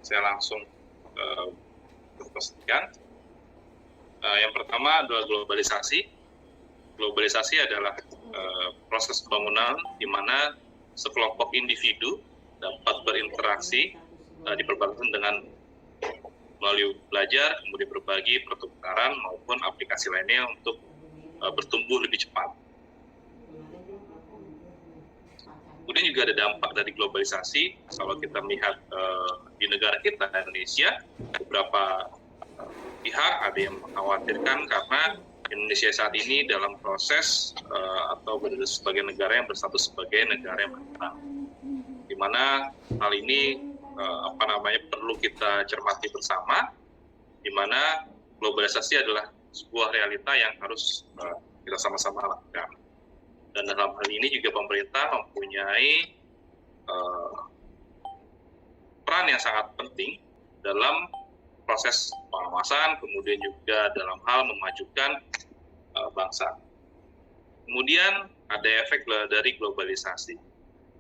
saya langsung presentasikan. Yang pertama adalah globalisasi. Globalisasi adalah proses pembangunan di mana sekelompok individu dapat berinteraksi diperbantu dengan melalui belajar, kemudian berbagi, pertukaran maupun aplikasi lainnya untuk bertumbuh lebih cepat. Kemudian juga ada dampak dari globalisasi. Kalau kita melihat di negara kita, Indonesia, beberapa pihak ada yang mengkhawatirkan karena Indonesia saat ini dalam proses atau sebagai negara yang berstatus sebagai negara yang berkembang, di mana hal ini perlu kita cermati bersama, di mana globalisasi adalah sebuah realita yang harus kita sama-sama lakukan. Dan dalam hal ini juga pemerintah mempunyai peran yang sangat penting dalam proses pengawasan, kemudian juga dalam hal memajukan bangsa. Kemudian ada efek dari globalisasi.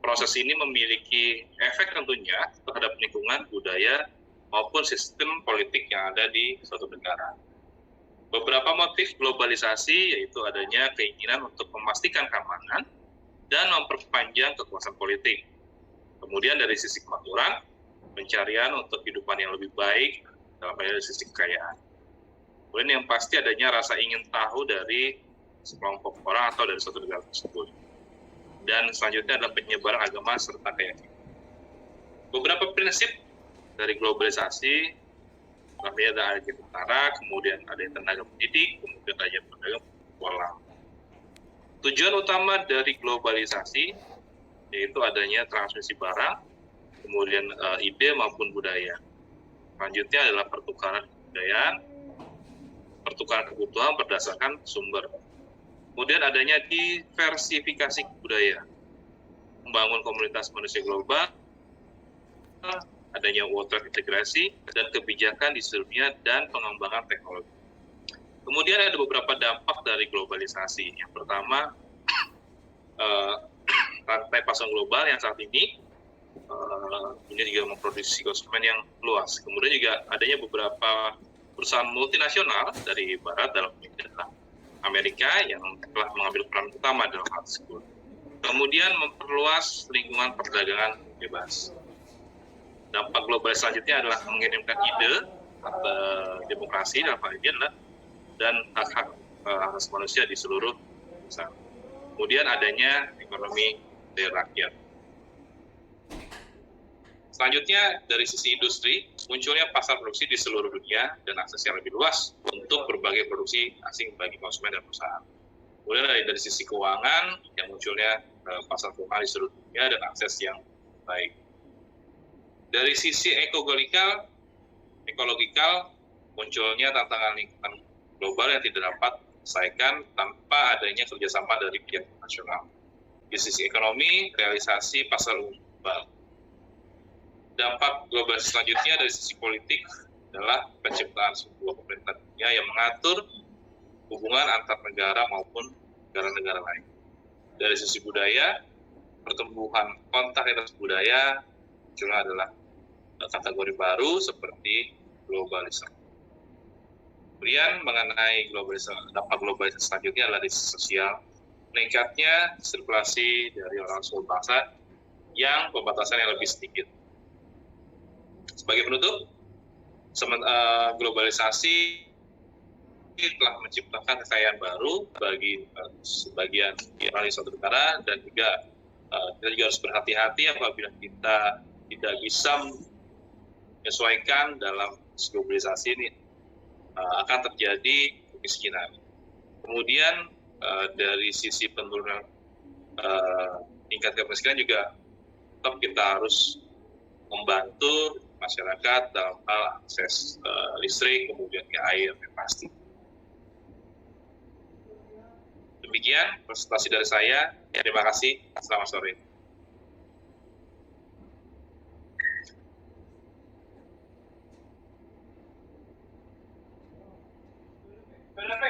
Proses ini memiliki efek tentunya terhadap lingkungan, budaya, maupun sistem politik yang ada di suatu negara. Beberapa motif globalisasi yaitu adanya keinginan untuk memastikan keamanan dan memperpanjang kekuasaan politik. Kemudian dari sisi kemakmuran, pencarian untuk kehidupan yang lebih baik dalam hal sisi kekayaan. Kemudian yang pasti adanya rasa ingin tahu dari sekelompok orang atau dari suatu negara tersebut. Dan selanjutnya adalah penyebaran agama serta keyakinan. Beberapa prinsip dari globalisasi, ada tentara, kemudian ada tenaga pendidik, kemudian ada tenaga pengelola. Tujuan utama dari globalisasi yaitu adanya transmisi barang, kemudian ide maupun budaya. Selanjutnya adalah pertukaran kebudayaan, pertukaran kebutuhan berdasarkan sumber. Kemudian adanya diversifikasi budaya, membangun komunitas manusia global, adanya world trade integrasi, dan kebijakan di seluruh dunia, dan pengembangan teknologi. Kemudian ada beberapa dampak dari globalisasi. Yang pertama, rantai pasar global yang saat ini juga memproduksi konsumen yang luas. Kemudian juga adanya beberapa perusahaan multinasional dari Barat dalam Amerika yang telah mengambil peran utama dalam hal tersebut. Kemudian memperluas lingkungan perdagangan bebas. Dampak global selanjutnya adalah mengirimkan ide demokrasi dalam hal ini adalah dan hak-hak asasi manusia di seluruh bangsa. Kemudian adanya ekonomi dari rakyat. Selanjutnya dari sisi industri, munculnya pasar produksi di seluruh dunia dan akses yang lebih luas untuk berbagai produksi asing bagi konsumen dan perusahaan. Kemudian dari sisi keuangan, yang munculnya pasar keuangan di seluruh dunia dan akses yang baik. Dari sisi ekologikal, munculnya tantangan lingkungan global yang tidak dapat diselesaikan tanpa adanya kerjasama dari pihak nasional. Di sisi ekonomi, realisasi pasar global. Dampak global selanjutnya dari sisi politik adalah penciptaan sebuah pemerintahan dunia yang mengatur hubungan antar negara maupun negara-negara lain. Dari sisi budaya, pertumbuhan kontak lintas budaya munculnya adalah kategori baru seperti globalisasi. Kemudian mengenai dampak globalisasi selanjutnya adalah di sisi sosial, meningkatnya sirkulasi dari orang suku bangsa yang pembatasan yang lebih sedikit. Sebagai penutup, globalisasi telah menciptakan kekayaan baru bagi sebagian orang di suatu negara, dan juga kita juga harus berhati-hati apabila kita tidak bisa menyesuaikan dalam globalisasi ini, akan terjadi kemiskinan. Kemudian dari sisi penurunan tingkat kemiskinan juga tetap kita harus membantu masyarakat dalam hal akses listrik, kemudian ke air yang pasti. Demikian presentasi dari saya. Terima kasih. Selamat sore. Berapa